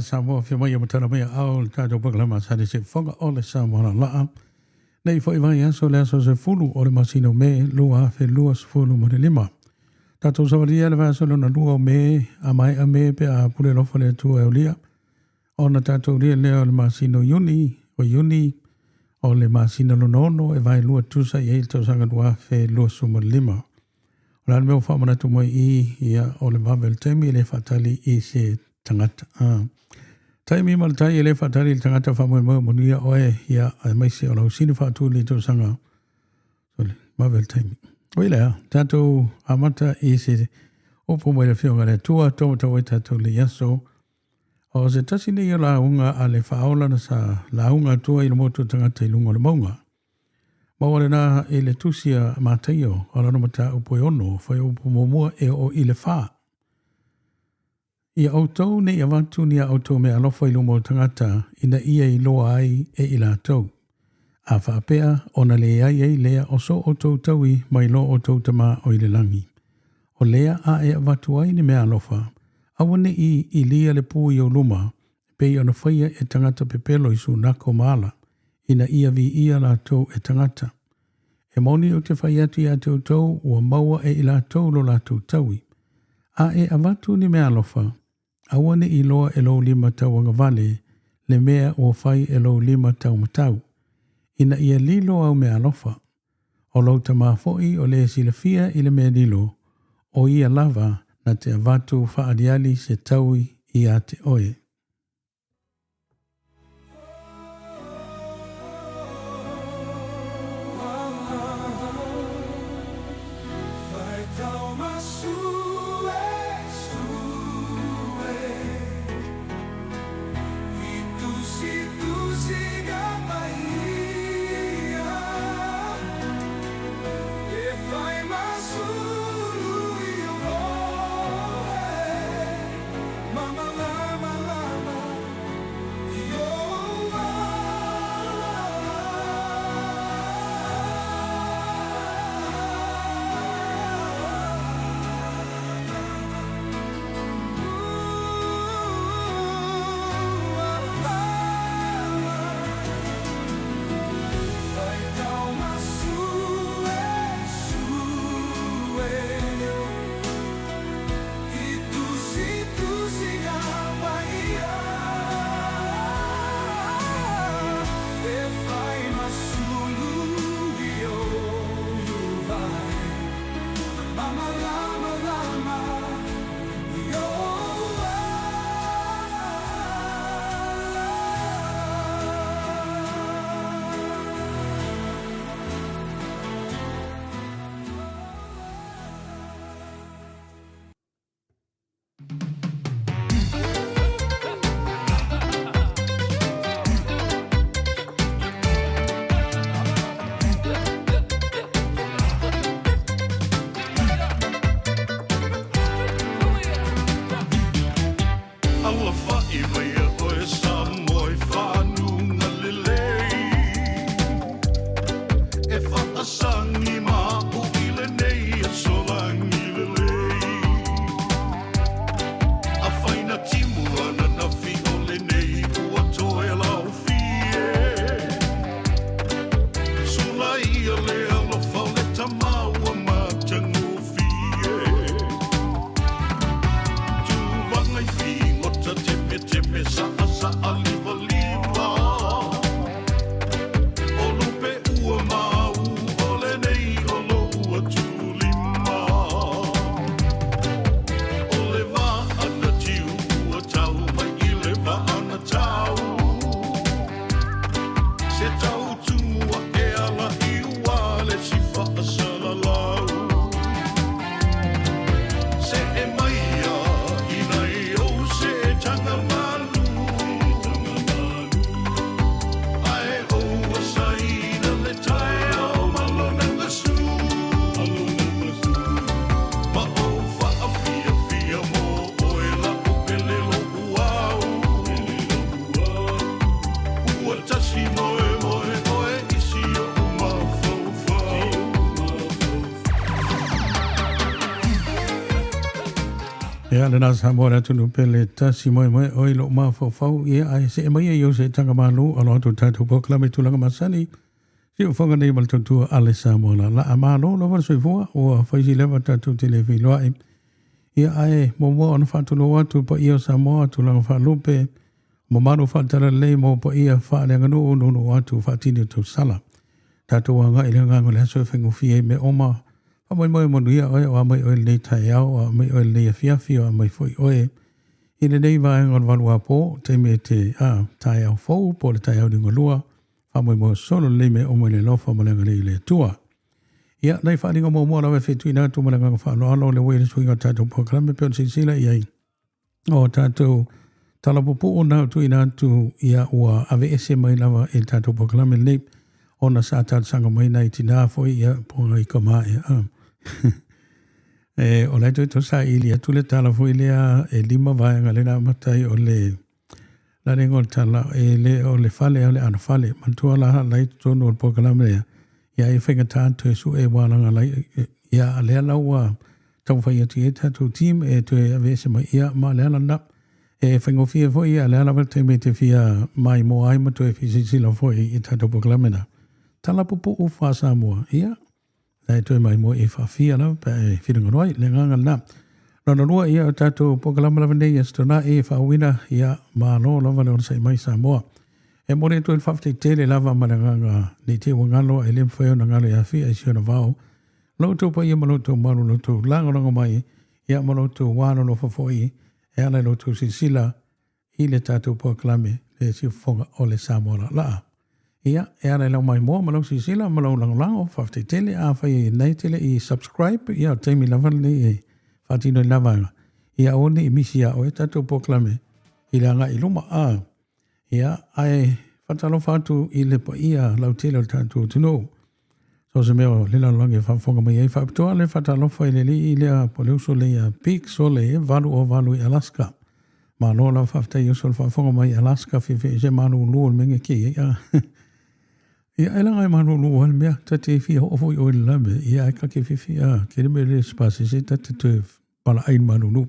Samoa fia mai matana mai au tātou pakalama sari se whanga o le Samoa Laalaa. Nei fo iwai aso le aso se fulu o le masino me lua fe lua se fulu mo le lima. Tātou sawaria le vaso lona lua o me a mai a me pe a pule lofa le tua e o lia. O na tātou lia lea o le masino yuni o le masino lonono e vai lua tusa i eil tau sanga lua fe lua su mo le lima. O la meo whamana tu mo i ia o le mavel temi le fatali i se tangata. Taimi malatai e le whatari le tangata whamoe monia oe ia a maise o lau sini whātu li tau sanga. Sole, mavel taimi. Oi lea, tātou amata i se opo mo le whionga le tua, tōmatau e tātou le yaso. O se tasi nei o la unga a le whaola na sa la unga tua i le motu tangata i lunga le maunga. Maua le nā e le tusia mātai o la mata upo e ono, whai upo momua e o i le whaa. Ia autou ne ia watu ni a autou me alofa i lumo tangata ina ia i loa ai e i la tau. A whaapea ona le ai ei lea o so autou taui mai lo autou tama o i le langi. O lea a e watu ai ni me alofa, awane i lia le pū i o luma, pei ona whaia e tangata pepelo i su nako maala, ina ia vi ia la tau e tangata. E mauni o te whaiatu i a tau tau ua maua e i la tau lo la tau taui. A e awatu ni me alofa, awane i loa e lo lima tau anga vale, le mea o whai e lo lima tau matau. Ina ia lilo au me alofa. O lau ta mafoi o le silafia i le mea lilo, o ia lava na te avatu whaadiali se taui i a te oe. Mama, Ia le nā Samoa le tunu pele tasi moe oi lo maa fau ia ai se e mai e se tanga malu alo atu tātou poklame tulanga masani si u whanga nei maltontua ale Samoa la a malo lo var soifua o whaisi lewa tātou tele whiloa e ia ai mo ana whātulo atu pa ia Samoa tulanga whalupe mo manu whātara lei mo pa ia whāleanga no atu whātini tau sala tātou anga ili ngango le haso whengu fie me oma Amai mai monu ia oe o amai oe nei tai au, o amai oe nei afiafi o amai foi oe. Ine nei vai ngon valua po, te me te tai au fau, po le tai au ringo lua, amai mo solo le me omai le lofa malenga nei le tua. Ia, nei wharinga mo mua lawe whetui nā tu malenga Faaaloalo le wei le suinga tātou programe peon sisila iai. O tātou talapupu o nā tui nā tu ia ua ave ese mai lawa e tātou programe nei, ona sa tātou sanga mai nei tina foi ia po ngai kama e o lai to sa ili atu le tala foi lea e lima vaenga le na matai o le la rengo tala e le o le fale o le ana fale mantua la lai tono o programa ia e whenga tātou e su e wālanga lai ia a lea laua tau whai atu e tātou team e tu e avese mai ia ma lea lana e whengo fia foi ia lea lawa te me te fia mai mo ai ma tu e fisi sila foi i tātou programa na tala pupu u wha Samoa ia Nai toi mai mo e whawhia na, pa e whiringa roi, le nganga na. Rana rua ia o tātou pokalama lawa nei, astona e whawina ia malo lava le orasai mai Samoa. E more toi whawhite tele lava ma le nganga ni te wangalo e lem whaio na ngalo ia whia e sio na vau. Lautou pa ia malotou maru lautou langorongo mai, ia malotou wāno no whawhoi, e ala lautou sisila i le tātou pokalame le si whonga o le Samoa laa. Ia, e ana lau mai mua, malau sisila, malau langolango, whafte tele, a whai nei tele i subscribe, ia o teimi lava ni e whatino i lavanga. Ia o ni i misi a o e tatou poklame, i le anga i luma a. Ia, ai whatalo whatu i le pa ia lau tele o tatou tuno. So se meo, le lau langi whafonga mai ei whapitoa, le whatalo whai le li i lea po leuso le ia peak so le e valu o valu i Alaska. Ma lola whafte i usol whafonga mai Alaska, whiwhi se manu luol menge ki, ia. Ia e langa e manulu o mea tate fia ofo i o le lame. Ia e kake whiwhi kere me le spasi se tate te pala ain manulu.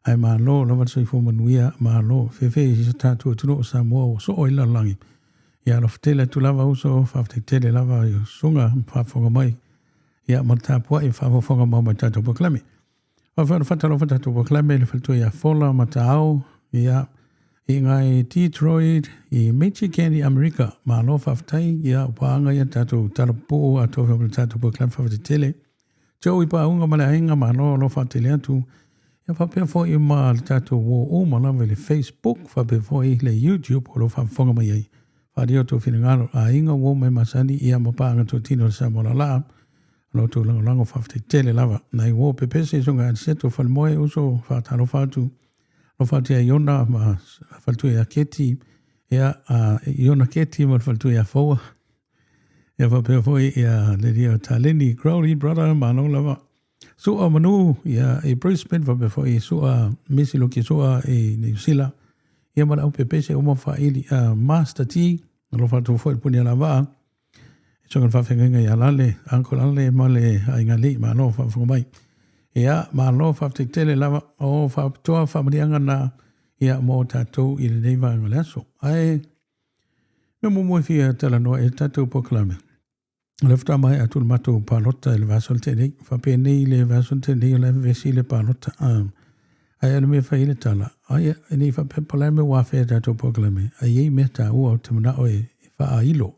Ai malo lawa tsoi fo manuia malo whiwhi i sa tātua tuno o Samoa o so o ila langi. Ia lo whtele tu lava uso whafte tele lava i sunga whafonga mai. Ia matapua i whafonga mau mai tātua poklame. Whatalo tātua poklame le whaltua ia fola matao. Ia I ngai Detroit, I Michigan, I Amerika, ma lo whaftai, ia wāanga ia tātou tarapo a tōwhi o tātou poklame whawhati tele. Tau I pā unga male ainga ma lo whatele atu. Ia whapea fo I ma tātou o malawe le Facebook, whapea fo I le YouTube o lo whawhonga mai ai. Whadi o tō whinangaro a inga wo mai masani ia ma pāanga tō tino Samoa la. Lo tō lango whawhati tele lava. Nai wo pepese sunga at seto whalmoe uso whatalo whatu. Lo whatua iona ma whatua ia keti, ia iona keti ma whatua ia whaua. Ia whapea whoi ia le ria taleni, Crowley, brother, ma no lava. Sua manu, ia e Brisbane, whapea whoi sua mesiloki sua e New Zealand. Ia mara upe pese o mawha ili Master T, lo whatua whoi punia lava. E songan whawhenga ia lale, Uncle Ale, male a inga li, ma no whawhenga mai. Ia, ma lo whafte tele lava o whaptoa whamarianga na ia mō tātou I le neiva ngā leaso. Ai, me mumoi fia tala noa e tātou poklame. Le whta mai atu le matou pālota e le vasol te nei. Whape nei le vasol te nei le vesi le pālota. Ai, anu me whai le tala. Ai, e nei whape palai me wawhea tātou poklame. Ai, ei me tā ua o te mana o e wha ilo.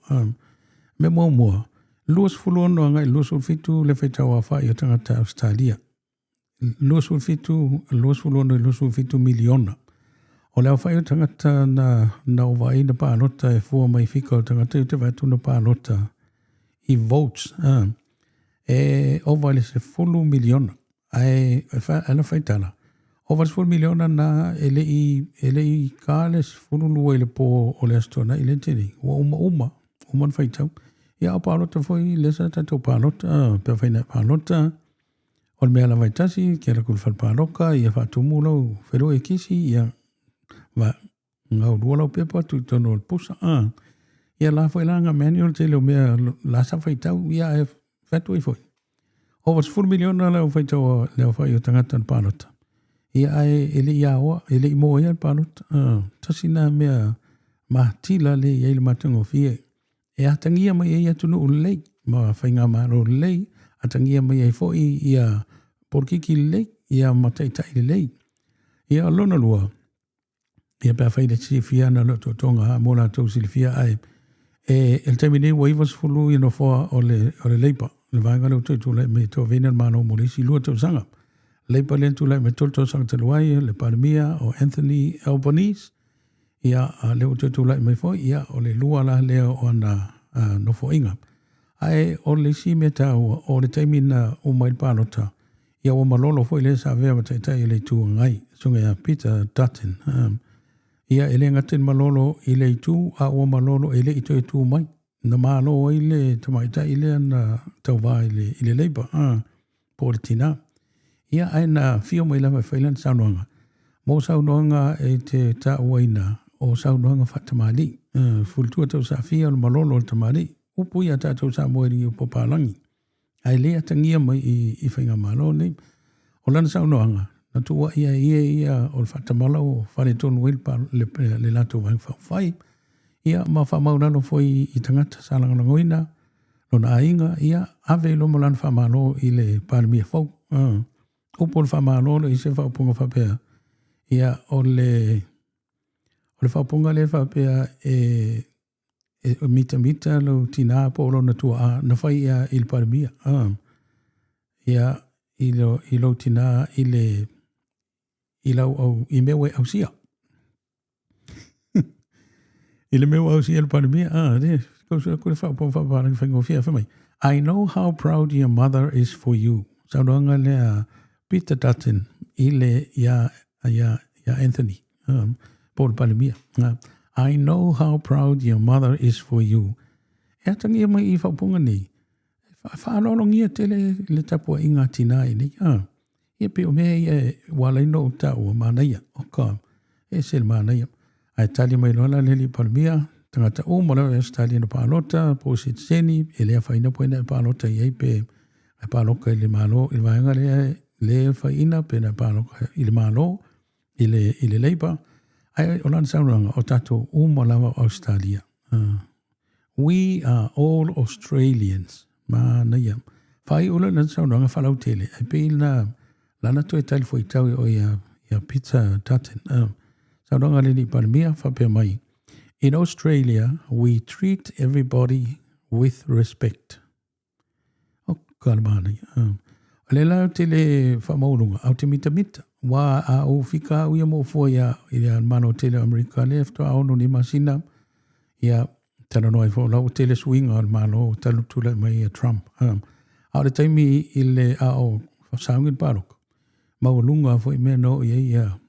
Me mō mua. Luas fuluono ngai luas ulfitu le whaitawa wha I o tangata Australia. Luasul fitu miliona. O leo whai o tangata na owai na pālota e fua mai whika o tangata I te watu na pālota I votes. E owai le se fulu miliona. Ai, ala whaitala. Owai se fulu miliona na ele I kāle se fulu lua I le po o le astona I le tini. Wa uma whaitau. Ia o pālota foi lesa tatou pālota, pia whaina pālota. O le mea la vaitasi, kia la kulwhal pāroka, ia whātumu lau, whero e kisi, ia ngau rua lau pepa, tu tono o pusa. Ia la whailanga manual te leo mea la sa whaitau, ia e whatu I foi. O was 4 miliona leo whaitau leo whai o tangata pārota. Ia ai ele iawa, ele imo ia palot. Tasina mea matila le ia le matungo fie. E atangia mai ia tunu ulei, ma whainga maro lei, atangia mai ia foi ia porkiki lei, ia mataitai lei. Ia lona lua, ia pia whaile si fia na loto tonga, mola tau si fia ai. El taimine waivas fulu ia no foa o le leipa. Le vanga leo tui tūlai me tō vena mano morisi lua tau sanga. Leipa le tūlai me tō sanga te luai, le paramia o Anthony Albanese. Ia leo tui tūlai me foi, ia o le lua la leo o ana no fo inga. Ai o le si me tau o le taimina o mai palota. Ia o malolo foi le sa vea mataitai le tū ngai. Sunga ia Peter Dutton. Ia ele ngaten malolo i le tū, a o malolo ele i tū mai. Na malo i le tamaitai le ana tau wā i le leipa. Po le tina. Ia aina fio mai lama whailan saunoanga. Mō saunoanga e te ta uaina o saunoanga whatamali. Fultua tau sa fia o malolo o tamali. Upu ia tātou sa moeri o popalangi. Ai lea tangia mai i whainga malo nei. O lana saunoanga. Na tua ia o le whatamala o whare tonu wilpa le lato wang whai. Ia ma whamaurano foi i tangata salanga ngoina. Nona ainga ia ave lo molan whamalo i le paramia fau. Upo le whamalo i se whaupunga whapea. Ia o le whaupunga le whapea mita lo tina polo na tua na whai ia i le paramia. Ia i lo tina i lau au i mewe au sia. I le meu au sia le paramia. I know how proud your mother is for you. Saunanga le Peter Dutton i le ia Anthony. Po le paramia. I know how proud your mother is for you. E atangia mai I whaupunga nei. Faaaloalo ngia te le tapua inga tina i nei. Ia pe o mea ia walaino o tau o manaia. Oka. E sel manaia. Ai tali mai lola le li paramia. Tangata o mara e stali na paalota. Po se tseni. E lea whaina poena e paalota i eipe. E paaloka I le malo. I le vaenga le whaina pe na paaloka I le malo. I le leipa. Ai o lana sauranga o tato o malawa Australia. We are all Australians. Manaia. Whai ula na sauranga whalau tele. Ai pe ina lana toi tali fo I tau o ia Peter Dutton. Sauranga le li paramia whapea mai. In Australia, we treat everybody with respect. O kalamani. Le lau te le whamaurunga, au te mita. Wa a o whika au ia mo fua ia mano tele Amerika le efto a ono ni masina. Ia tala noai fo lau tele swinga al malo talu tula mai ia Trump. Au le taimi I le a o whasaungin parok. Maulunga fo I mea no ia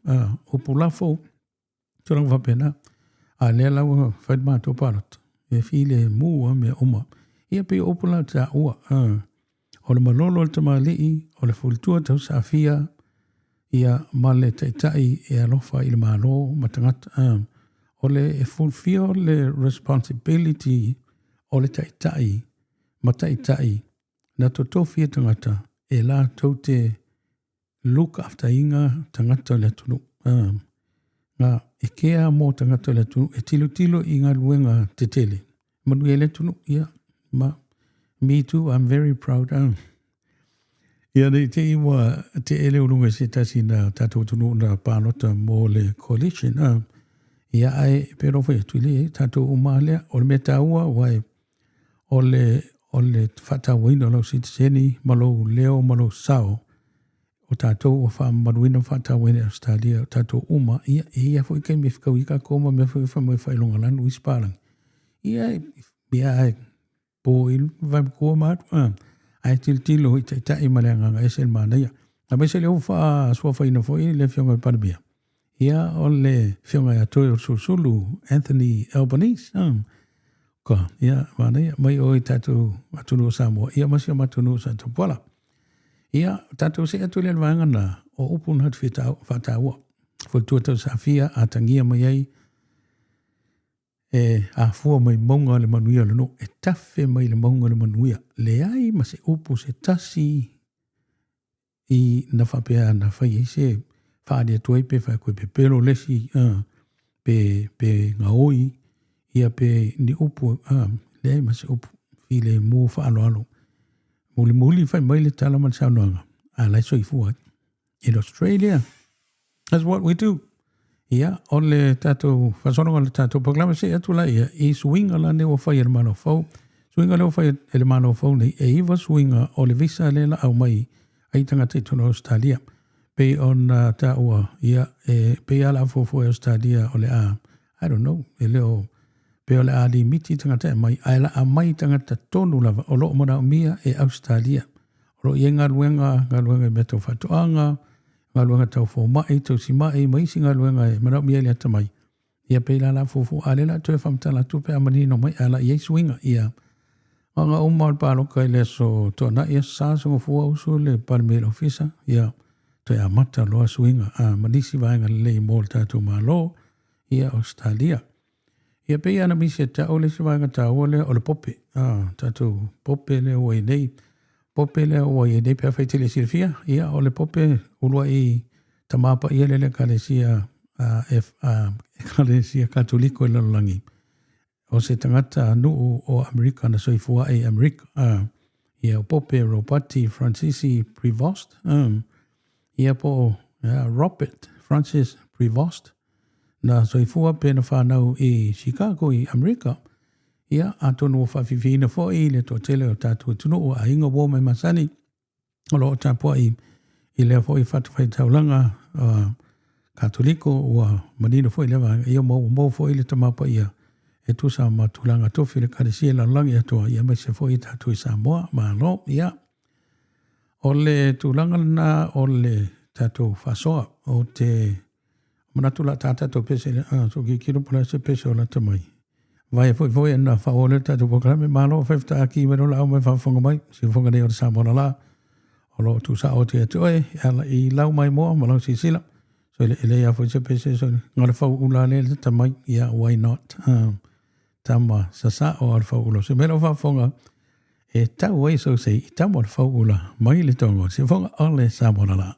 upulafo. Turang whapena. A lea lau whaid mātou parot. E while mua me oma. Ia pe opula ta ua. O le malolo le tamali'i, o le fultua tau safia, ia male taitai e alofa I le malo matangata. O le e fulfio le responsibility o le taitai, mataitai, na totofia tangata, e la tau te look after inga tangata le tunu. Nga e kea mo tangata le tunu, e tilo I ngā luenga te tele. Manu e le tunu, ia, me too, I'm very proud. Ia nei te iwa te ele urunga se tasi na tatou tunu na pālota mo le coalition. Ia ai pero foi tuile tatou umalea o le meta ua wai o le whatawina lau sitiseni malo leo malo sao. O tātou o wha maruina whatawina Australia, tātou uma, ia foi kei me whikau ika koma me whai whailonga lanu I Sparang. Ia ai po ilu vai kua matu. Ai tilo I taitai maleanga e sel manaia. A me se leo wha sua whaina foi le whionga paramia. Ia o le whionga ia toi o susulu Anthony Albanese. Ka, ia manaia. Mai o I tātou matunu o Samoa. Ia masi o matunu o Santa Paula. Ia tātou se atu le alwaanga na o upun hat whataua. Fultua tau safia a tangia mai ai. E afua mai maunga le manuia le no. E tawhe mai le maunga le manuia. Le ai ma se upu se tasi I na whapea na whai se whaadia tuai pe whai koe pe pero lesi pe ngaoi ia pe ni upu lei masi upu file mo Faaaloalo muli whai maile tala man saunoanga lai so i fua in Australia that's what we do ia ole tatou whasononga le tatou paklama se atu la ia i swinga la ne o whai ele mana fau swinga le o whai ele mana fau nei iwa swinga o le visa le la au mai ai tangata i tuna Australia pe on ta ua ia pe ala fofo Australia ole I don't know leo pe ole ali miti tangata mai ala a mai tangata tonu lava o lo mona mia Australia o ia ngaluenga me tau whatuanga ngaluenga tau fo mai tau si mai si ngaluenga mana mia le tamai ia pe la fofo ale la tu famtala tu pe amanino mai ala ia swinga ia nga o mal palo kai le so to na ia sa so fo uso le palmel officer ia to ia mata lo swinga manisi vainga le molta to malo ia Australia ia pe ana mi se ta ole se vainga ta ole o le pope tato pope le o nei pope le o nei pe fa tele sirfia ia o le pope ulua i tamapa ia le kalesia kalesia katoliko le langi o se tangata nuu o Amerika na soifua Amerika ia o pope Robert Francisi Prevost ia po Robert Francis Prevost na soifua pe na whanau i Chicago i Amerika ia atonu o whawhiwhina fo i le to tele o tātua tunu o a inga wō mai masani o lo o tāpua i lea fo i whatuwhai taulanga katoliko o manino fo i lewa ia mō fo i le tamapa ia e tu sa matulanga tofi le karesia la langi atua ia mai se fo i tātua i Samoa malo ia o le tulanga na o le tātua whasoa o te manatula tātou pese so ki kiro pula se pese o la tamai vai foi na faole tātou pokrame malo fefta aki mero la mai whafonga mai si fonga nei o Samoa la o lo tu sa o te atoe i lau mai moa malau si sila so ele ia foi se pese so ngale fau ula le tamai ia why not tama sasa o alfa ulo se mero whafonga e tau wei so se i tamo alfa ula mai le tongo se fonga ole Samoa la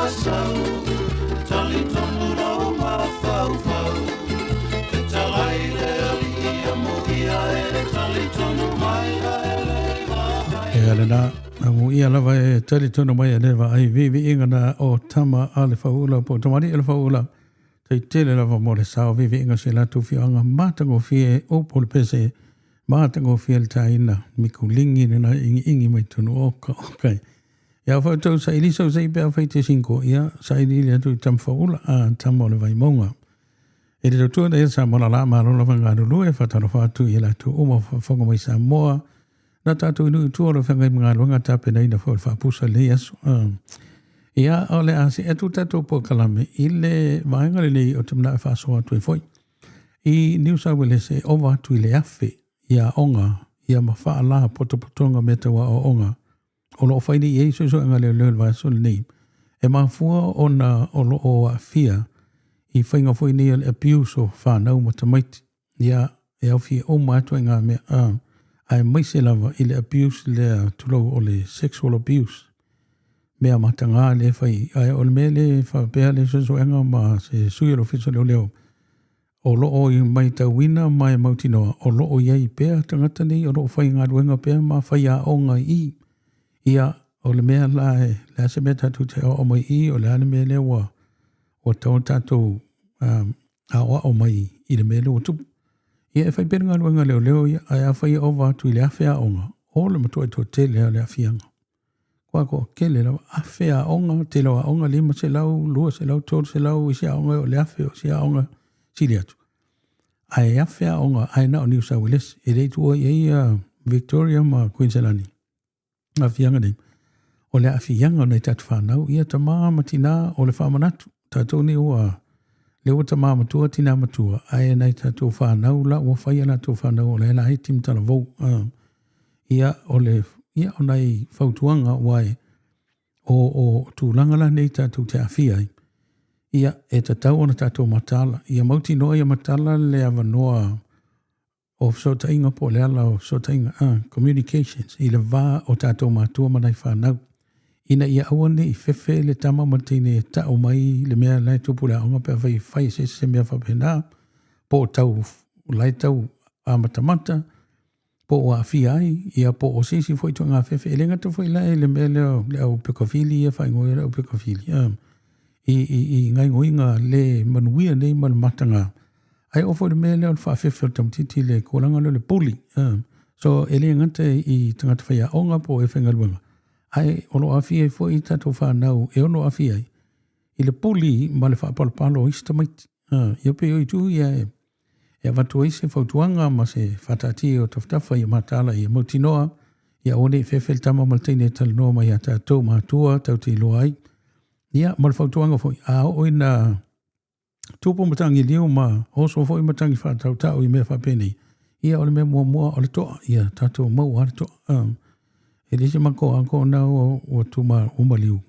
So E alena, amu ia lava e tari tonu mai a lewa ai vivi inga na o tama ale whaula po tamari ale whaula. Tei tele lava mo le sao vivi inga se la tu whianga mātango fie o pole pese mātango fie le taina miku lingi na ingi mai tonu oka okai. Ia whautau sa ilisau sa ipe a whaite sinko ia sa ilili atu tam whaula a tam o le vai maunga. E te tua e sa mona la maa lola whanga rulu e whataro whatu i la tu oma whanga mai Samoa. Na tātou inu tua lo whanga i mga luanga tape nei na whapusa le asu. Ia o le ase etu tātou po kalame i le vaenga le nei o tamna e whasoa tu e foi. I New South Wales e ova tu i le afe ia onga ia ma whaala potopotonga me tawa o onga. O lo whaini i eiso so anga leo leo vaso le nei. E mafua o na o lo o a fia i whainga fwoi ni le abuse o whanau ma tamaiti. Ia e au fia o mātua ngā mea ai maise lava i le abuse le tulau o le sexual abuse. Mea matanga le whai ai o le mea le whapea le so enga ma se sui alo fiso leo leo. O lo o i mai tauina mai mautinoa. O lo o iai pea tangata nei o lo o whai ngā ruenga pea ma whai a onga i. Ia o le mea lae le ase mea tatu te o mai i o le ane mea lewa. O tau tātou a oa o mai i le mele o tupu. Ia e whai perenga luenga leo leo ia ai a whai o wātu i le awhea onga. O le matua i tō te lea le awhianga. Kua ko ke le lau awhea onga, te lau a onga lima se lau, lua se lau, tōru se lau, i se a onga o le awhea o se a onga sili atu. Ai awhea onga ai na o New South Wales. E reitu o iei Victoria ma Queensland. Awhianga nei. O le awhianga nei tatu whanau. Ia ta maa matina o le whamanatu. Tātou ni ua leo ta maa matua tina matua. Ai nei tātou whanau la ua whaia la tō whanau o le la hei tim tala vau. Ia o le ia o nei whautuanga wai o tūlangala nei tātou te awhia. Ia e ta tau ona tātou matala. Ia mauti noa ia matala le awanoa o sotainga po le ala o sotainga communications. I le vā o tātou matua manai whanau. Ina ia awane i whewhe le tama matine e tau mai le mea lai tupu le aonga pia whai se mea whapena po tau lai tau a matamata po o a ai ia po o sisi fwoi tu ngā whewhe e lenga tu fwoi lai le mea le au pekawhili ia whai ngoi le au pekawhili i ngai ngoi ngā le manuia nei man matanga ai o fwoi le mea le au whawhewhe o tamtiti le kōranga le puli so e le ngate i tangata whai aonga po e whengaluanga. Ai ono afia i fwoi tātou whanau e ono afia i le puli ma le whapalapalo i stamaiti. Ia pe oi tu ia e watu i se whautuanga ma se whatati o tawhtafa i matala i mautinoa ia one i whewhel tama malteine tala noa mai a tātou mātua tau te iloa ai. Ia ma le whautuanga fwoi a oi na tupu matangi liu ma oso fwoi matangi whatau tau i mea whapene. Ia ole mea mua ole toa ia tātou mau are toa. E lise mako anko na o tuma umaliu.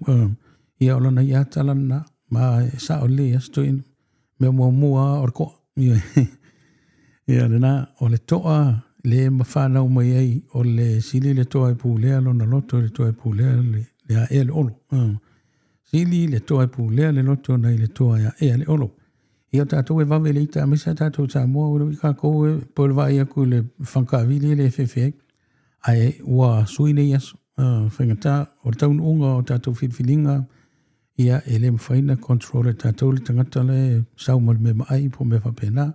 Ia ola na ia talana ma sa o le astoin me mua orko. Ia lena o le toa le mawhanau mai ei o le sili le toa i pūlea lo na loto le toa i pūlea le a e le olo. Sili le toa i pūlea le loto na i le toa ia e le olo. Ia tātou e wawe le ita amisa tātou Samoa uro i ka kou e polwa ia ku le whankawili le whewhek. Ai ua suine iasu whaingata o taun unga o tātou whiwhilinga ia e le mwhaina control tātou le tangata le saumal me maai po me whapena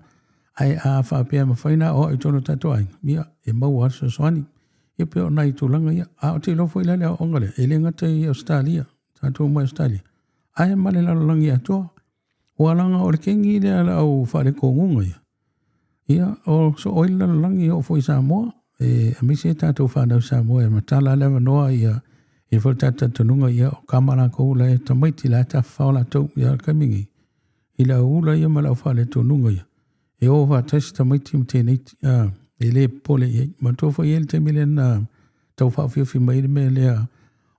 ai a whapea mwhaina o i tono tātou ai ia e mau arsa soani ia peo nai tūlanga ia a o te lofo ilale o ongale e le ngata i Australia tātou mai Australia ai male lalolangi atoa o alanga o le kengi le ala au whare kongunga ia o so oila lalolangi o fo i Samoa e amise tātou whanau Samoa e matala lewa noa ia e whal tātou tanunga ia o kamara kou la e tamaiti la ta whaola tau ia kamingi i la ula ia ma lau whale tanunga ia e o whatasi tamaiti mteneiti e le pole ia ma tofa ia le temile na tau whawhiwhi mai le mea lea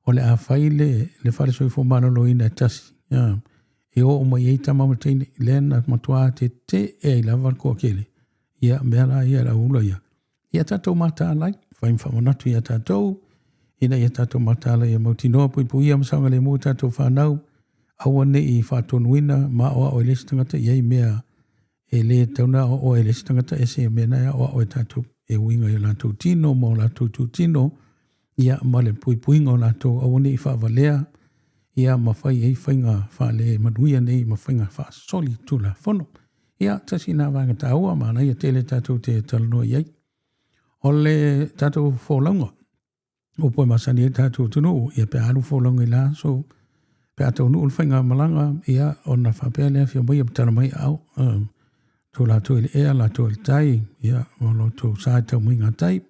o le a whai le whale soi fo manolo ina tasi e o mai ei tama mteine le na matua te e lava kua kele ia mea la ia la ula ia ia tātou mātālai, whaim whamanatu ia tātou, ina ia tātou mātālai ia mautinoa pui ia masanga le mua tātou whanau, awane i whātonuina, ma oa o elesi tangata, iei mea e le tauna o elesi tangata, e se mea nai o e tātou e winga i lātou tino, mo lātou tu tino, ia ma le puipuinga o lātou awane i whaavalea, ia ma whai ei whainga whaale manuia nei, ma whainga wha soli tula whono. Ia tasi nā wanga tā ua, mana ia tele tātou te talanoa iei. O le tātou wholaunga, o poe masani e tātou tunu, ia pe alu wholaunga i la, so pe atau nuu whainga malanga, ia ona whapea lea whia mai apatana mai au, tō lātou ili ea, lātou ili tai, ia o lātou sāi tau mai ngā tai,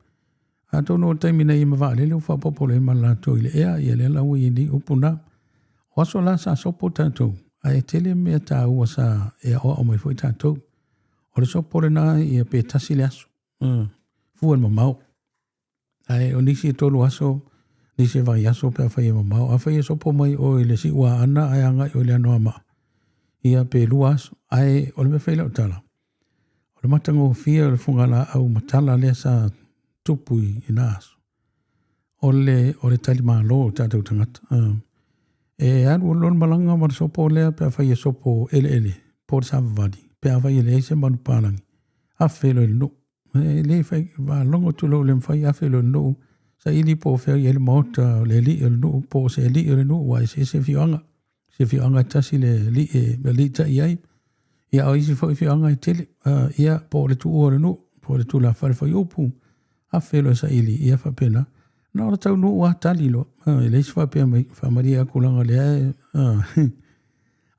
a tō no taimina i mawa lele u whapopo le ma lātou ili ea, ia le lau i ni upuna, o aso la sa sopo tātou, a e tele mea tā ua sa e oa o mai fwoi tātou, o le sopo le nā ia pe tasi le aso, fuan ma mau, a e o nisi e tolu aso, nisi e vai aso pe a whai e ma mau, a whai e sopo mai o le si ua ana, a anga o le anoa ma, ia pe lua aso, a e o le me whaila o tala, o le matango fia o le fungala au matala le sa tupui i nā aso, o le tali malo tātou tangata, e aru o lon malanga ma sopo lea pe a whai e sopo ele, po le savavadi, pe a whai e le eise manu pālangi, a whelo ele no, le whai wa longo tulo le mwhai a whelo ele no, sa ili po whai ele maota le li ele no, po se li ele no, wa se whianga tasi le li ta iai, ia o isi whianga i tele, ia po le tu ore no, po le tu la whai upu, a whelo sa ili, ia whapena, na ora tau no ua tali lo, le isi whapea mai, whamaria kulanga le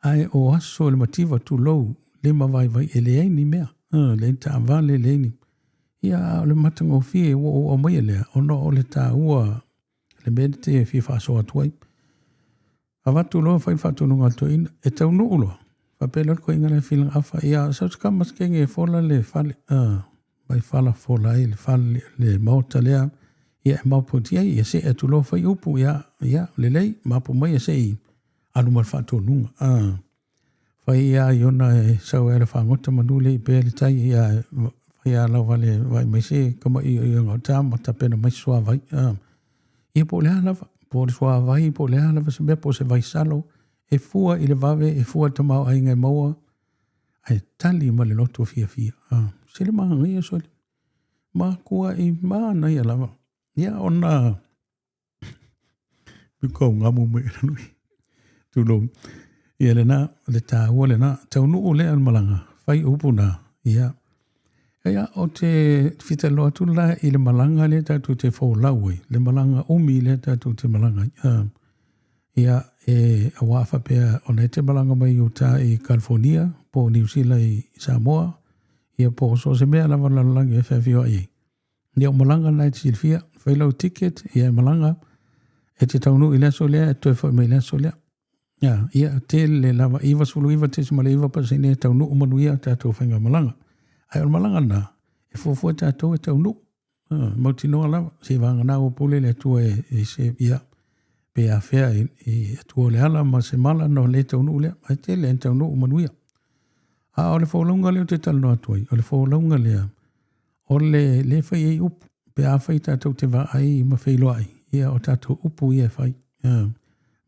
ai o aso le mativa tu lou, le mawai vai e le ai ni mea, le ta vale le ni, ia le matango fie o mai lea, o no o le ta ua, le medite fi whaso atuai, a watu loa whai whatu nunga toina, e tau no uloa, whapela ko inga le filang awha, ia sa skamas kenge e fola le fale, mai fala fola e le fale le maota lea, ia e mauputia ia se e tulo whai upu ia le lei mapu mai e se i alumar whātua nunga. Whai ia iona e sau e le whangota manule i pēle tai ia whai a lau wale vai mai se kama i ngā tā mata pena mai sua vai. Ia po le halawa, po le sua vai, po le halawa se mea po se vai salo e fua i le vave, e fua tamau ai ngai maua ai tali ma le loto fia. Se le maha ngai e soli. Ma kua i maa nai alawa. Ia ona biko ngamu me ranui tulo ia le na le ta ua le na tau nuu le al malanga fai upu na ia o te fita loa tula i le malanga le tatu te fau laue le malanga umi le tatu te malanga ia e awafa pea ona te malanga mai uta i California po New Zealand i Samoa ia po so se mea lava lalangi e whawhio i ia o malanga nai te silfia whailau ticket, ia malanga, e te taunu i leso lea, e toi whai mai leso lea. Ia te le lava iwa sulu iwa te simale iwa pasine taunu umanu ia tātou whainga malanga. Ai o malanga nā, e fufua tātou e taunu. Mauti noa lava, se wanga nā o pule le tua e se ia pe a whea e tua le ala ma se mala no le taunu lea, ai te le taunu umanu ia. O le whaulunga leo te talo noa tuai, o le whaulunga lea, o le whai e upu. Pe a whai tātou te wā ai ma whailo ai. Ia o tātou upu ia whai.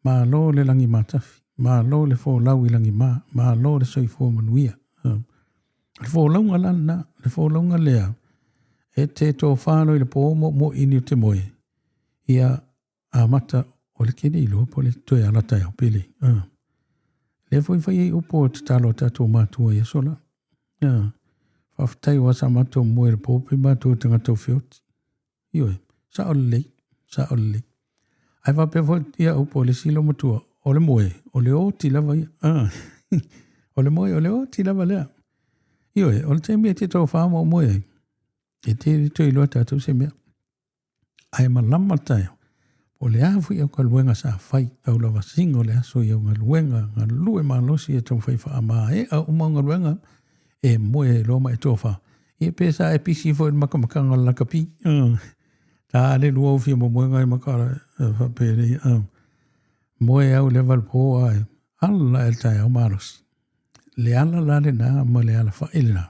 Mā lo le langi mātafi. Mā lo le whōlau i langi mā. Mā lo le soi whōmanuia. Le whōlaunga lana. Le whōlaunga lea. E te tō whālo i le pō mo ini o te moe. Ia a mata o le kene ilo po le toi alatai au pele. Le whai e upu o te talo tātou mātua ia sola. Whaftai wa sa matou moe le pōpi mātou tangatau whioti. Ioi, sa ole lei. Ai wapea fwoti ia upo le silo matua, o le moe, o le o ti lava ia. O le moe, o le o ti lava lea. Ioi, o le teimia te tau whaama o moe. E te rito i loa tātou se mea. Ai malama tayo. O le afu i au ka luenga sa whai, au lava singo le aso i au ngā luenga, ngā lue malosi e tau whai wha ama e au umau ngā luenga, e moe loma e tofa. E pesa e pisi fo e makamakanga lakapi. Ta ale lua ufia mo moe ngai makara whapere. Moe au le valpo ai. Alla el tai au marosi. Le ala lale na ma le ala whaele na.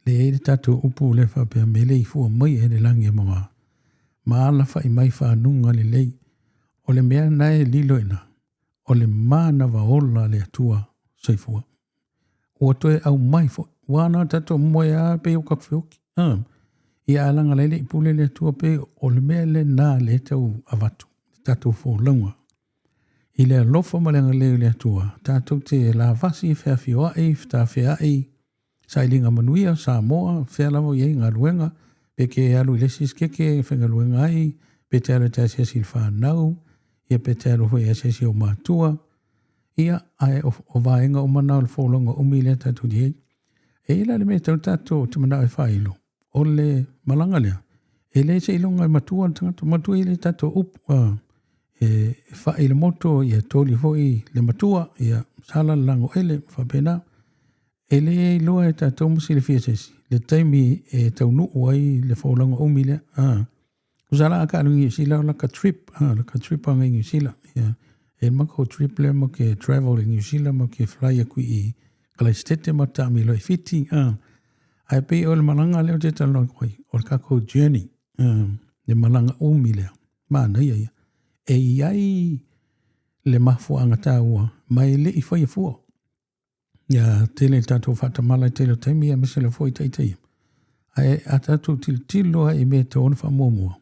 Le ere tatu upu le whapea me lei fua mai e le langi e mama. Ma ala whai mai whanunga le lei. O le mea nae lilo ina. O le mana wa ola le atua soifua. O toe au mai fo. Wana tato moe a pe o kakwhioki. Ia alanga lele I pule le tua pe o le mea le nā le tau avatu. Tātou fō launga. I le alofa malenga leo le atua. Tātou te la vasi whea whioa e, whta whea e. Sailinga manuia, Samoa, whea lavo iei ngā ruenga. Pe ke alu I lesis keke, whenga ruenga ai. Pe te alu te asiasi whanau. Ia pe te alu hoi asiasi o mātua. Ia ai o vaenga o manau le wholonga umile tātou di ei. E ila le me tau tātou te manau e whailo. O le malanga lea. E le se ilonga e matua tangata. Matua I le tātou upu. E wha le moto ia tōli hoi le matua ia sala lango ele whapena. E le loa e tātou musi le fiasesi. Le taimi e tau nuu ai le whaulanga umile. Usala aka alungi sila la ka trip. La ka trip anga I New Zealand. E mako trip le mo ke travel in New Zealand mo ke fly aku I Kalastete mo tami lo I fiti. Ai pe o le malanga leo te talo koi. O le kako journey. Le malanga umile. Mana ia. E iai le mafu anga tāua. Mai le I whai fua. Ia tele tātou whatamala tele taimi a mesele fwoi taitai. Ai a tātou tiloa I me te ona whamomua.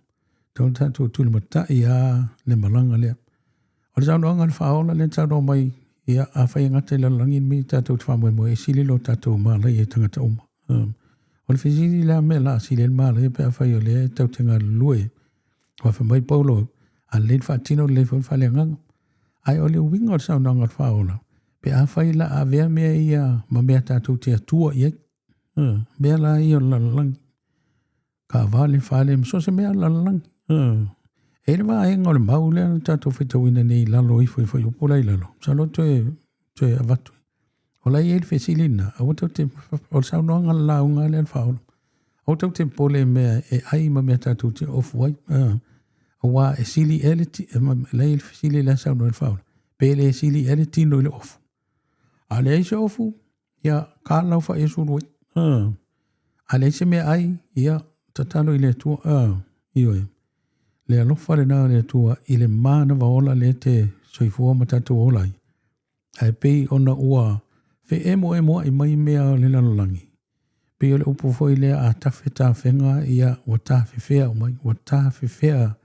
Tau tātou tuli matai a le malanga lea. O le tātou anga le whaola le tātou mai ia a whai ngata le langi me tātou te whamoe mo e sili lo tātou malai e tangata oma. O le whisiri la me la sili le malai e pe a whai o le tau tenga lue. Wa whamai paulo a le whaatino le whale nganga. Ai o le winga o tātou anga le whaola. Pe a whai la a vea mea ia ma mea tātou te atua iei. Mea la i o la langi. Ka vale whale mso se mea la langi. E le waa enga o le mau lea tātou whitawina nei lalo I whai o pulai lalo. Salo te avatu. O lai e le whesilina. A watau te o le saunoanga launga le whaola. O tau te pole mea e ai ma mea tātou te ofu wai. O wā e sili e le ti. Lai e le whesili le saunoa le whaola. Pe le e sili e le tino I le ofu. A le eise ofu. Ia ka lau wha e suru wai. A le eise mea ai. Ia tatalo I le tua. Io e. Le alofa le nā le tua I le mana waola le te soifua matatu olai. Ai pei ona ua fe emo I mai mea le lalolangi. Pei o le upu foi le a tafe ta whenga ia o tafe whea o mai. O tafe whea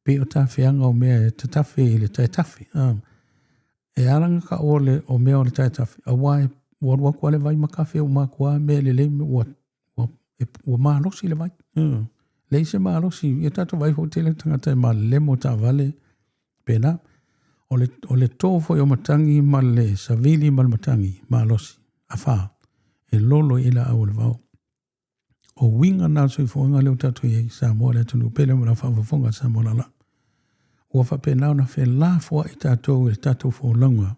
pei o tafe anga o mea e tafe I le tai tafe. E aranga ka o mea o le tai tafe. A wai ua kua le vai makafe o makua mea le leime ua maa losi le vai. Leise maa losi, ia tato vai hotele tangata ma lemo ta vale pena. O le tofo o matangi ma le savili ma le matangi maa losi. Afa, e lolo ila au le vau. O winga na soi fuanga leo tato i Samoa le tunu pele mo la whawafonga Samoa Laalaa. Ua whapena ona whe la fua I tato fo langa.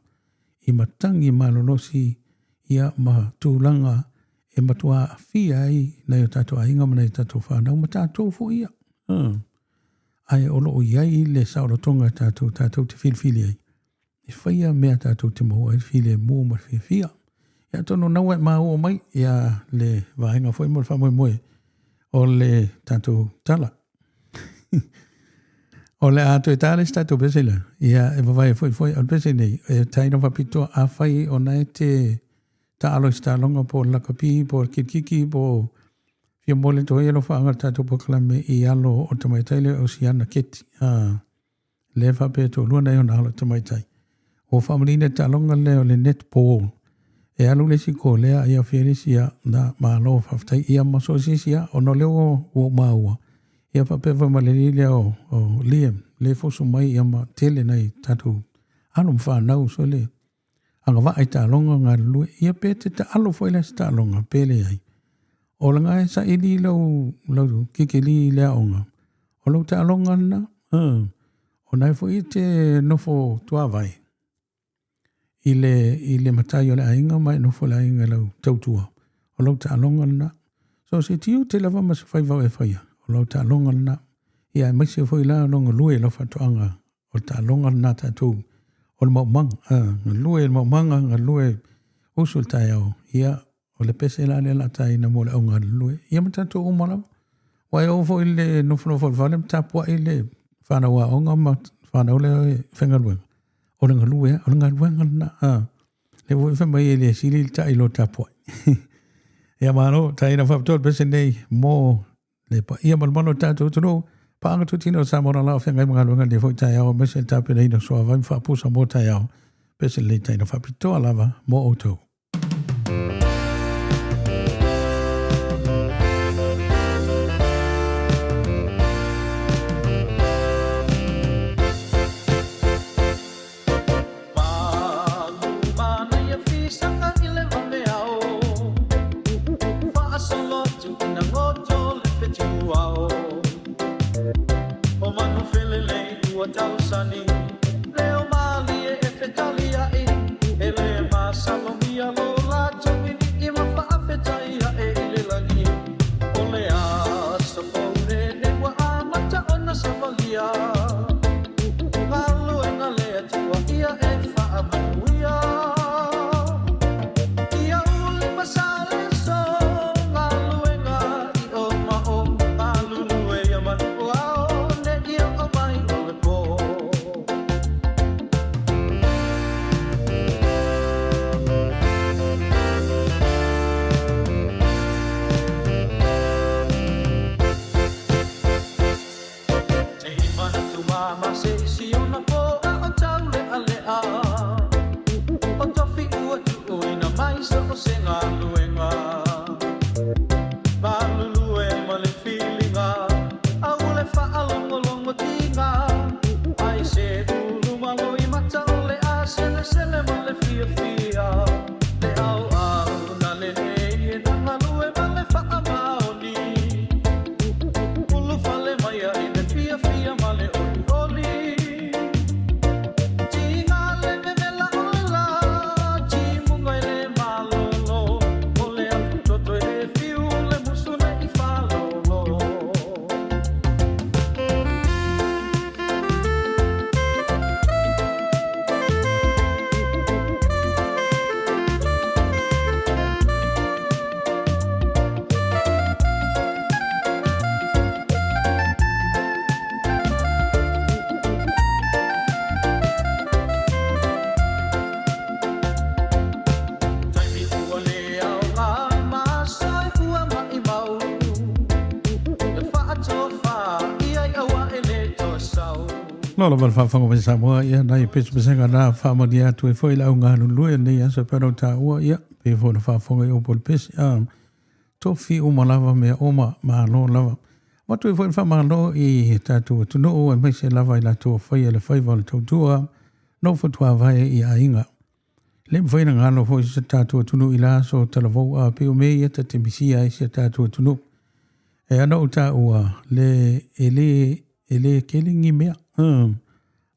I matangi ma lolosi ia ma tūlanga e matua fia ai na yo tato ainga mana I tato whanau ma tato fo ia. Ai olo o iai le saolo tonga tato te filfili ai. E whaia mea tato te moa e fili mua ma fia. Ia tono naua maa o mai ia le vaenga foi mo le whamoe moe o le tato tala. O le ato e tale tato besela. Ia e wawai foi al besele. E taina wapito a whai o nai te ta alo sta longa po la kapi po kiki po fia mole to yelo fa ngal tato po klame I alo o tamaitai le oceana keti le fa pe to luna yo na alo tamaitai o family ta longa le o le netball e alo le siko le ia fierisia na malo fa tai ia maso sisia o no le o maua ia fa pe va maleli le o liam le fo su mai ia ma tele nei tato anu fa na so le anga va ai ta longa nga lu ia pete ta alo foi le sta longa pele ai o langa e sa ili lo kikeli le onga o lo ta longa na o nai foi te no fo tua vai ile matai o le ainga mai no fo le ainga lo tautua o lo ta longa na so se tiu te lava mas fai va e fai o lo ta longa na ia mai se foi la longa lu e lo fa toanga o ta longa na ta tu o le maumang, lue maumanga, nga lue usulta yao, ia o le pese la le la tai na mo le aunga lue, ia matatu umala, wai ovo ile nofo vale mtapua ile whanau a onga ma whanau le whengalue, o le ngalue, o le ngalue ngana, le voi whamai ele sili ta ilo tapua. Ia mano, tai na whaptol pese nei mo le pa ia malo tātou tunu pa anga tu tino Samoa lao whengai mga lunga le fwoi tai au mese tape leina soa vai whapusa mō tai au pese le tai na whapitoa lava mō outou. Lola wal whawhango me Samoa ia nai pesu pesenga nā whamadia tu e whoi lau ngā lulue nei asa pero tā ua ia pe whona whawhango i opol pesi tofi o malawa mea oma malo lava. Watu e whoi whamalo i tātua tunu o e meise lava i la tua whai ele whai wale tautua no whatua vai i a inga. Le mwhai na ngālo whoi sa tātua tunu i la so talavou a peo me ia ta te misia i sa tātua tunu. E ana o tā ua le ele kelingi mea.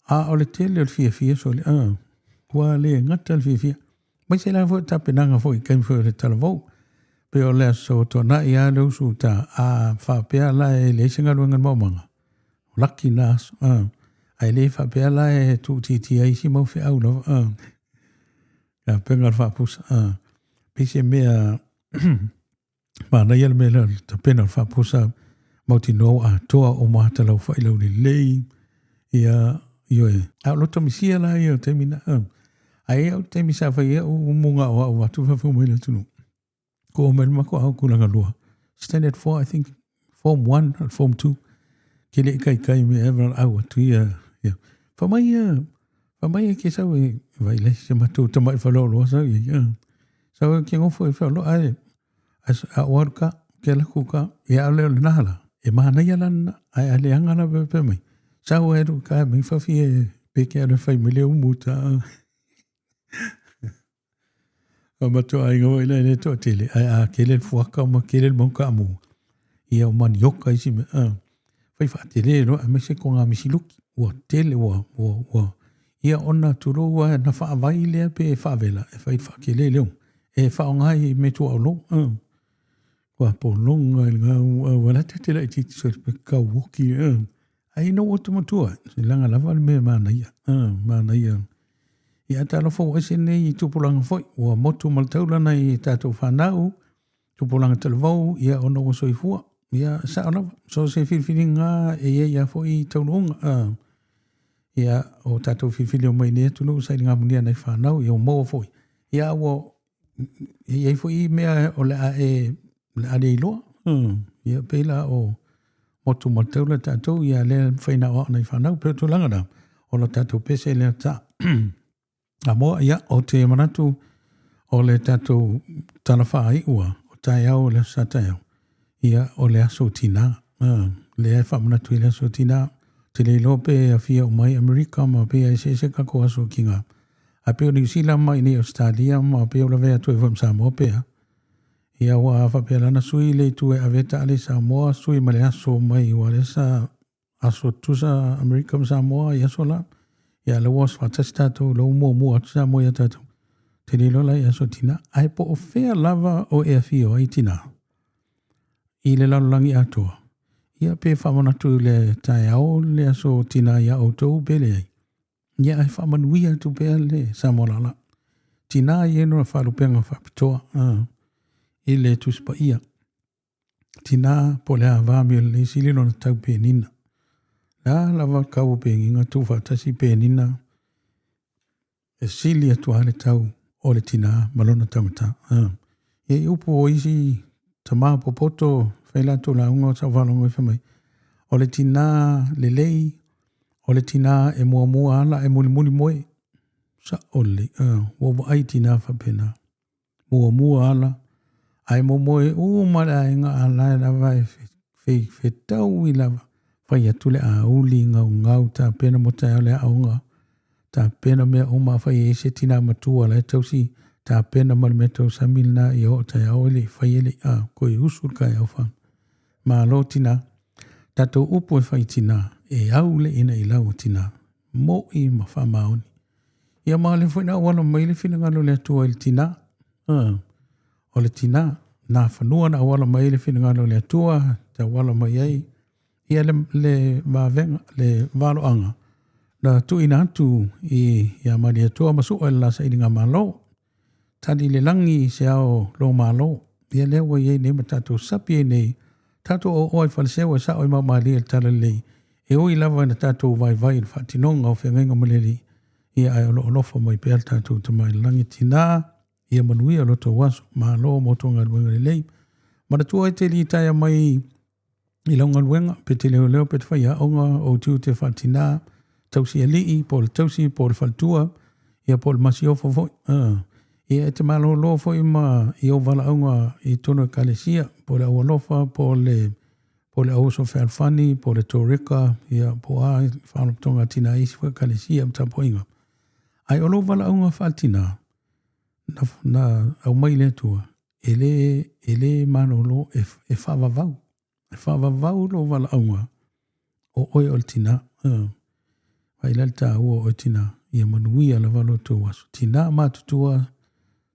A ole tele o fia so le kua le ngata le fia. Mai se la fo ta penanga fo i kai fo le talavou. Pe o le so to na ia le usu ta a fa pea la e le singa luenga maumanga. Lucky nas ai le fa pea la e tu ti ai si mau fi au no ka penga fa pus pe se mea ma na ia me le ta pena fa pusa mau ti no a toa o ma ta lau fa i lau le lei ia ioe. Au loto misia la ia o te mina. Ai au te misa whai ia o munga o au watu whawhu mai le tunu. Ko o mai mako au kulanga lua. Standard 4, I think, Form 1 or Form 2. Ke le kai me ever au atu ia. Whamai ke sau e vai le se matu tamai whalolo sau ia. Sau ke ngofo e whalolo ai. A waruka, ke lakuka, e au leo le nahala. E mahana ia lana, ai ale angana pepe mai. Sau e ru ka mi whawhi e peke ana whai me leo muta. A mato ai ngā waila e to tele. Ai a kele fuaka ma kele monka amu. Ia o mani yoka isi me. Whai whaatele no a me se ko ngā misiluki. Ua tele ua. Ia ona turo ua na whaavai lea pe e whaavela. E whai whaakele leo. E whaongai me tu au lo. Kua po longa i ngā wala tetela i titi sori pe kau woki. Ai no o tumatua. Se langa lava me mana ia. Mana ia. Ia tala fo ese nei tupulanga foi. Ua motu maltaulana i tātou whanau. Tupulanga talavau. Ia ono o soifua. Ia sa ona. So se whiwhiri ngā e ia foi taununga. Ia o tātou whiwhiri o mai nea tunu. Sai ngā munia nei whanau. Ia o moa foi. Ia o ia foi mea o le a e le a le iloa. Ia pela o motu motu le tatou ia le whaina o nei whanau pe tu langa na o le tatou pese le ta a moa ia o te manatu o le tatou talawha ai ua o tai au le satai au ia o le aso tina le ai whamanatu i le aso tina te le lope a fia o mai Amerika ma pe ai se kako aso kinga a pe o New Zealand mai ni Australia ma pe o la vea tu e wham Samoa pea ia wa awa pe lana sui le tu e aveta ale Samoa sui ma le aso mai wa le sa aso tusa Amerika ma Samoa ia sola ia le was fatasi tatou lo mua atu Samoa ia tatou te le lola ia so tina ai po o fea lava o e fio ai tina i le lalolangi atua ia pe whamanatu le tai au le aso tina ia o tau pele ai ia ai whamanui atu pea le Samoa Laalaa tina i eno na whalupenga whapitoa i le tuspa ia tina po le avami le silino na tau pe nina la lava kau pe nginga tu fatasi pe nina e sili atu ale tau o le tina malona tamata e upo o isi tama popoto whailato la unga sa whalongo i whamai o le tina le lei o le tina e mua ala e muli moe sa ole wawa ai tina whapena mua ala ai moe mara inga ala e lava e tau i lava whai atule a uli ngau ta pena mo tai ole a unga ta pena mea o ma whai e se tina matua la e tausi ta pena ma le mea tau samilna i o tai au ele whai ele koe usul kai au wham ma lo tina tato upo e whai tina e au le ina i lau tina mo i ma whamaoni ia ma le whaina wana mai le whina ngalo le atua i le tina o le tina na whanua na wala mai le whina ngalo le atua ta wala mai ai ia le mavenga le valoanga na tu ina atu i ia mali atua masu o la sa ininga malo tadi le langi se ao lo malo ia le wa ye ne matato sapi nei tato o oi falsewa sa oi mamali el tala le e oi lava na tato vai il fatinonga o fengenga maleli ia ai lo lofa mai pe tato tamai langi tina ia manuia lo to waso malo motonga le le ma tu te li tai mai i longa luenga pe te leo pe te whaia onga o tu te whatina tausi alii pol tausi pol faltua ia pol masiofo foi ia te malo lo foi ma i o vala onga i tono kalesia pol au lofa pol au so falfani pol torika ia po a whanoptonga tina isi fa kalesia mta poinga ai o lo vala onga faltina na au mai le tua ele manolo e whavavau e whavavau lo vala aunga o oi o tina vai lalta ua o tina ia manuia la valo tu wasu tina matutua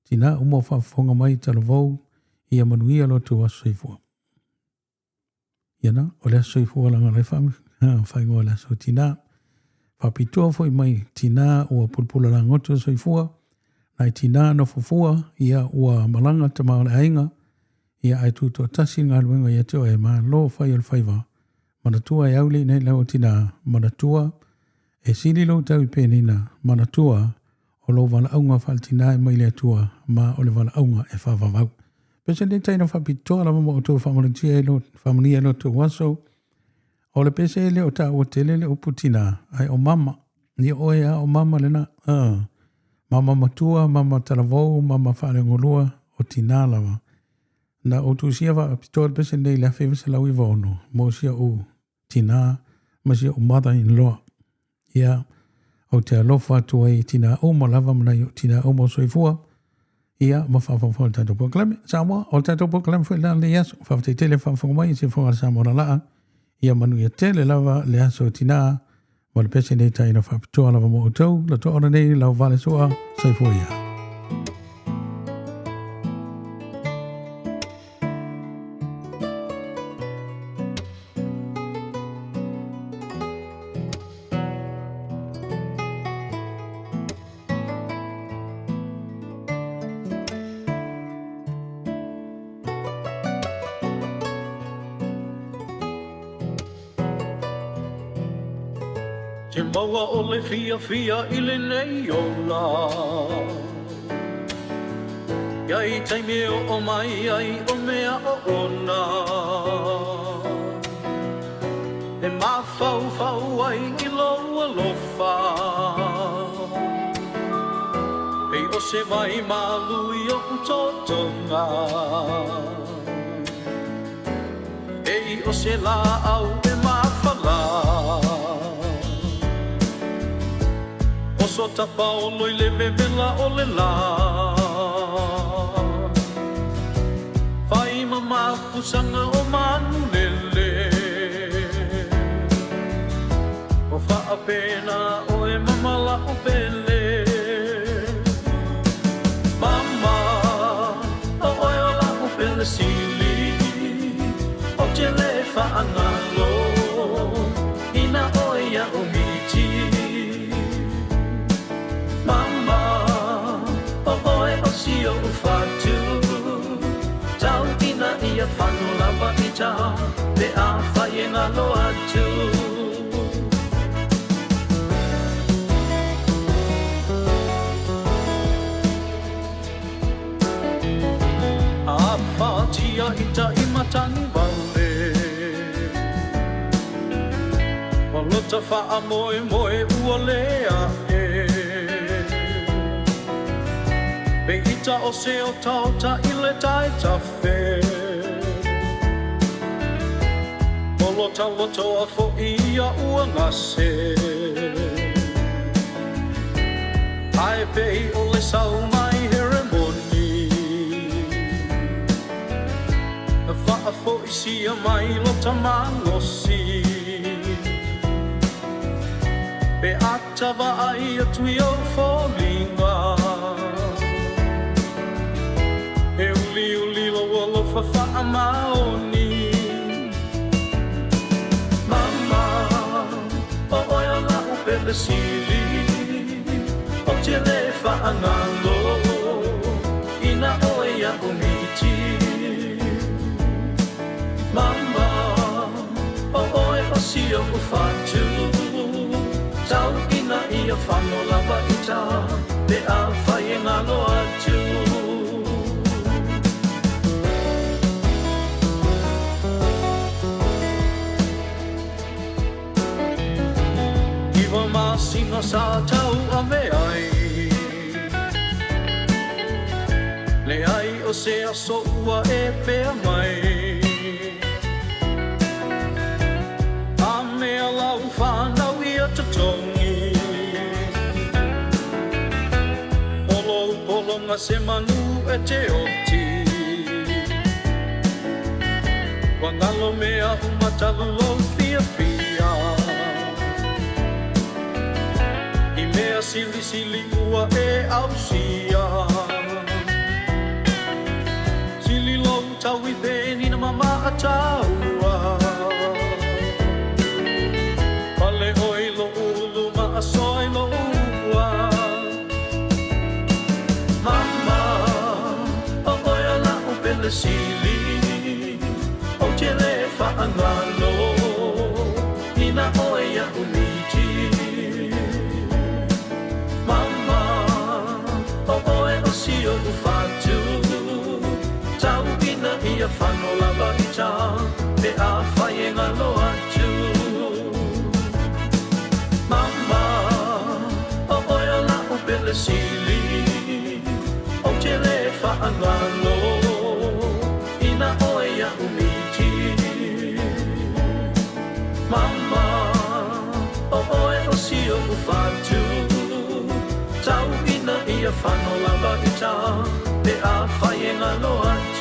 tina umo whafonga mai talavau ia manuia lo tu wasu seifua ia na o lea seifua langa lai whami whaingoa la so tina whapitoa foi mai tina ua pulpula la ngoto seifua nai tina no fufua ia ua malanga tamau le ainga ia ai tuto tasi ngā luenga ia teo e maa lo whai al whaiva manatua e aule nei lau tina manatua e sili lo tau i penina manatua o lo vala aunga whaltina e mai le atua ma o le vala aunga e whavavau. Pese le taina whapitoa lava mo o tō whamanitia e lo whamania lo tō waso o le pese le o tā o tele le o putina ai o mama ni oe a o mama le na mama matua, mama talavou, mama whanengolua o tina lava. Na o tu sia va pitoa pese nei la feve se lau i vaono. Mo sia o tina, ma sia o mother-in-law. Ia, o te alofa atu ai tina o ma lava mana i o tina o mo soifua. Ia, ma whawhawha o tato poklame. Samoa, o tato poklame fwe la le yaso. Whawhate tele whawhonga mai se whonga Samoa Laalaa. Ia manu ia tele lava le yaso tina. Ma le pese nei taina whapitoa lava mo o tau. La toa nei lau vale soa, soifua ia. Te maua o le fia I le nei o la Iai taime o mai ai o mea o ona mafau fau ai I loa lofa Pei o se mai malu I o utotonga Ei o se la au e mawhala O so tapa o loi le vevela o le la Whai mama kusanga o manu lele O wha pena o e mamala o pele Mama o oe o la o pele sili O te le whaangalo Ina oe ia o miti Mama o oe o si o whatu Tau ina ia whanula wa ita Te a whaie ngalo atu Tia ita I matani wale Walota wha moe moe ua lea e Pe ita o se o tau ta I le tai ta whe Walota loto a fo ia ua ngase Ai pei o le sau mai here moni Wha fo isi a mai lo tamalosi Pe atawa ai a tui o fōlinga E uli uli lo walo wha a maoni Mama, o oia la o pele sili O te le wha a ngalo Ina oia o miti Mama, o oe o si o whatu Tau ina ia whanola wa ita Te a whaie ngalo atu Iwa masina sa tau a me ai Le ai o se aso ua e pea mai Whanau ia te tongi Polo polonga se manu e te oti Wangalo mea umatalu lo fia fia I mea sili sili ua e ausia Sili lo tau I peni na mama a taua Pale oi lo ulu ma asoi lo ua Mama, o oia la o pele sili O te le whaangalo Ina oia umiti Mama, o oe o si o ufatu Tau ina ia whanola wa ita Te a whaie ngalo atu Mama, o oia la o pele sili O te le whaangalo Ina oia umiti Mama, o oe o si o ufatu Tau ina ia whanola wa ita Te a whaie ngalo atu